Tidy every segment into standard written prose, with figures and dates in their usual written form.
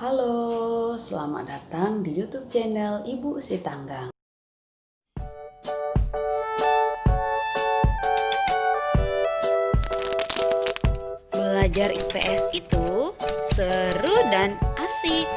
Halo, selamat datang di YouTube channel Ibu Sitanggang. Belajar IPS itu seru dan asik.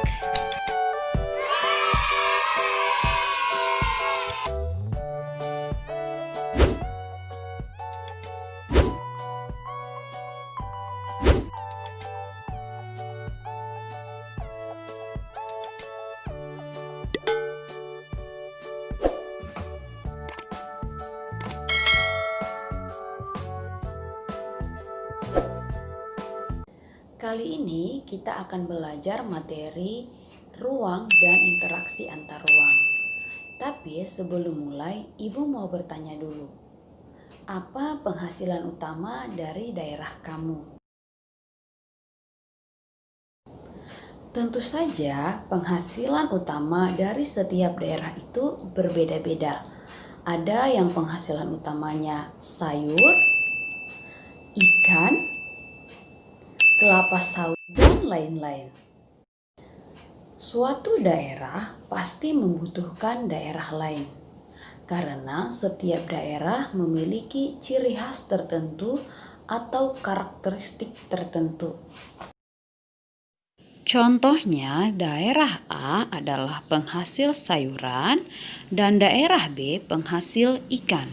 Kali ini kita akan belajar materi ruang dan interaksi antar ruang. Tapi sebelum mulai, Ibu mau bertanya dulu. Apa penghasilan utama dari daerah kamu? Tentu saja, penghasilan utama dari setiap daerah itu berbeda-beda. Ada yang penghasilan utamanya sayur, ikan, kelapa sawit, dan lain-lain. Suatu daerah pasti membutuhkan daerah lain, karena setiap daerah memiliki ciri khas tertentu atau karakteristik tertentu. Contohnya, daerah A adalah penghasil sayuran dan daerah B penghasil ikan.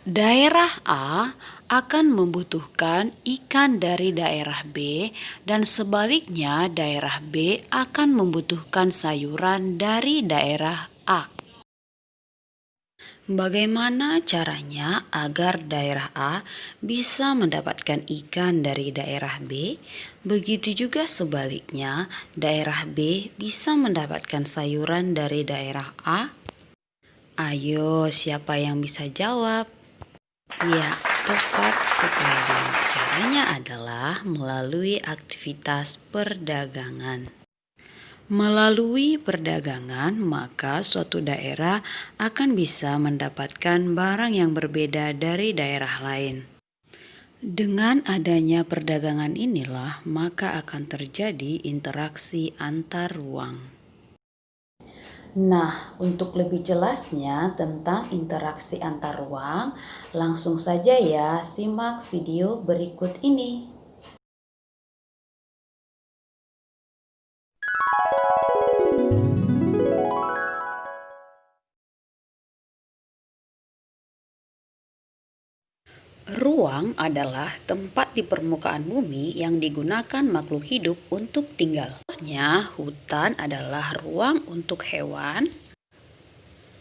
Daerah A akan membutuhkan ikan dari daerah B dan sebaliknya daerah B akan membutuhkan sayuran dari daerah A. Bagaimana caranya agar daerah A bisa mendapatkan ikan dari daerah B? Begitu juga sebaliknya, daerah B bisa mendapatkan sayuran dari daerah A. Ayo, siapa yang bisa jawab? Ya, tepat sekali. Caranya adalah melalui aktivitas perdagangan. Melalui perdagangan, maka suatu daerah akan bisa mendapatkan barang yang berbeda dari daerah lain. Dengan adanya perdagangan inilah, maka akan terjadi interaksi antar ruang. Nah, untuk lebih jelasnya tentang interaksi antar ruang, langsung saja ya simak video berikut ini. Ruang adalah tempat di permukaan bumi yang digunakan makhluk hidup untuk tinggal. Contohnya, hutan adalah ruang untuk hewan,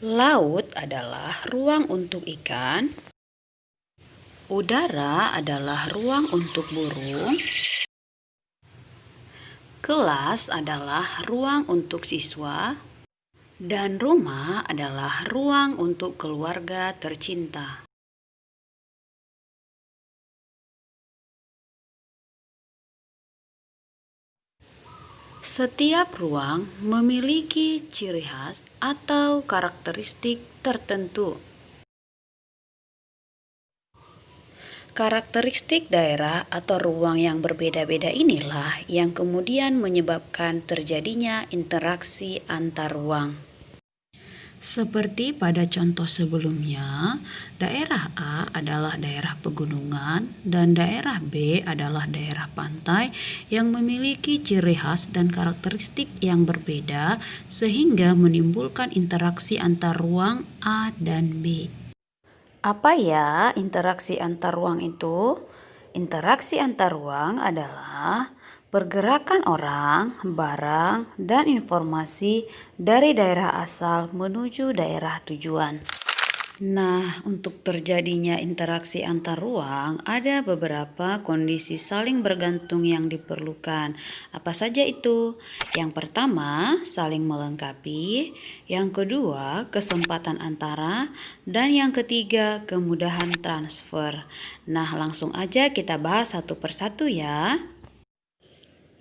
laut adalah ruang untuk ikan, udara adalah ruang untuk burung, kelas adalah ruang untuk siswa, dan rumah adalah ruang untuk keluarga tercinta. Setiap ruang memiliki ciri khas atau karakteristik tertentu. Karakteristik daerah atau ruang yang berbeda-beda inilah yang kemudian menyebabkan terjadinya interaksi antar ruang. Seperti pada contoh sebelumnya, daerah A adalah daerah pegunungan dan daerah B adalah daerah pantai yang memiliki ciri khas dan karakteristik yang berbeda sehingga menimbulkan interaksi antar ruang A dan B. Apa ya interaksi antar ruang itu? Interaksi antar ruang adalah pergerakan orang, barang, dan informasi dari daerah asal menuju daerah tujuan. Nah, untuk terjadinya interaksi antar ruang, ada beberapa kondisi saling bergantung yang diperlukan. Apa saja itu? Yang pertama, saling melengkapi. Yang kedua, kesempatan antara. Dan yang ketiga, kemudahan transfer. Nah, langsung aja kita bahas satu persatu ya.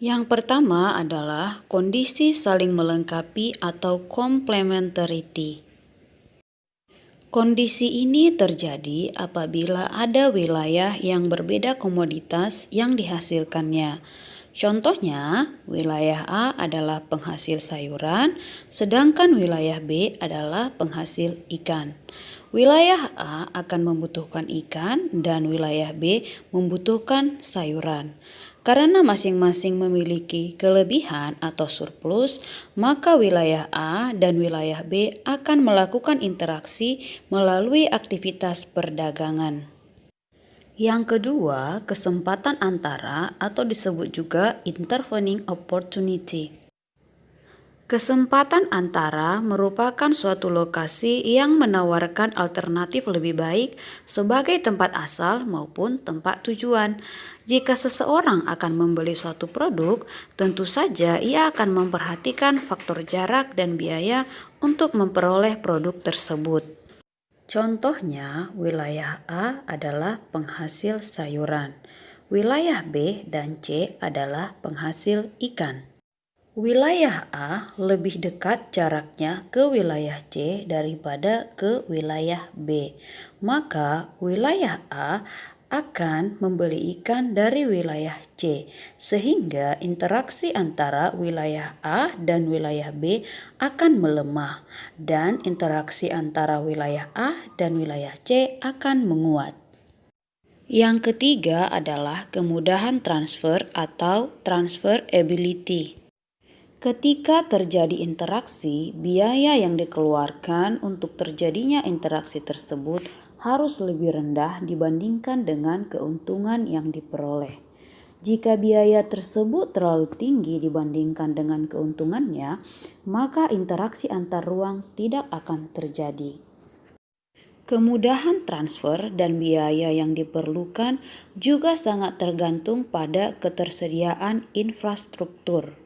Yang pertama adalah kondisi saling melengkapi atau complementarity. Kondisi ini terjadi apabila ada wilayah yang berbeda komoditas yang dihasilkannya. Contohnya, wilayah A adalah penghasil sayuran, sedangkan wilayah B adalah penghasil ikan. Wilayah A akan membutuhkan ikan dan wilayah B membutuhkan sayuran. Karena masing-masing memiliki kelebihan atau surplus, maka wilayah A dan wilayah B akan melakukan interaksi melalui aktivitas perdagangan. Yang kedua, kesempatan antara atau disebut juga intervening opportunity. Kesempatan antara merupakan suatu lokasi yang menawarkan alternatif lebih baik sebagai tempat asal maupun tempat tujuan. Jika seseorang akan membeli suatu produk, tentu saja ia akan memperhatikan faktor jarak dan biaya untuk memperoleh produk tersebut. Contohnya, wilayah A adalah penghasil sayuran, wilayah B dan C adalah penghasil ikan. Wilayah A lebih dekat jaraknya ke wilayah C daripada ke wilayah B, maka wilayah A akan membeli ikan dari wilayah C, sehingga interaksi antara wilayah A dan wilayah B akan melemah, dan interaksi antara wilayah A dan wilayah C akan menguat. Yang ketiga adalah kemudahan transfer atau transferability. Ketika terjadi interaksi, biaya yang dikeluarkan untuk terjadinya interaksi tersebut harus lebih rendah dibandingkan dengan keuntungan yang diperoleh. Jika biaya tersebut terlalu tinggi dibandingkan dengan keuntungannya, maka interaksi antar ruang tidak akan terjadi. Kemudahan transfer dan biaya yang diperlukan juga sangat tergantung pada ketersediaan infrastruktur.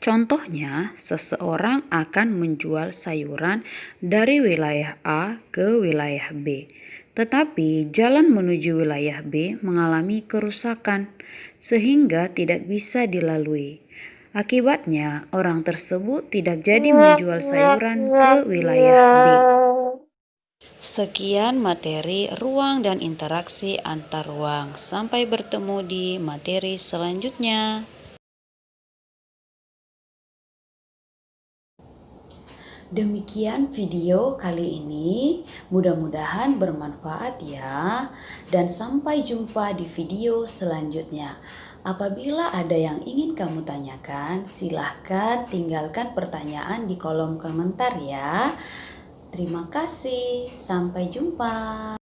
Contohnya, seseorang akan menjual sayuran dari wilayah A ke wilayah B, tetapi jalan menuju wilayah B mengalami kerusakan sehingga tidak bisa dilalui. Akibatnya, orang tersebut tidak jadi menjual sayuran ke wilayah B. Sekian materi ruang dan interaksi antar ruang. Sampai bertemu di materi selanjutnya. Demikian video kali ini, mudah-mudahan bermanfaat ya, dan sampai jumpa di video selanjutnya. Apabila ada yang ingin kamu tanyakan, silahkan tinggalkan pertanyaan di kolom komentar ya. Terima kasih, sampai jumpa.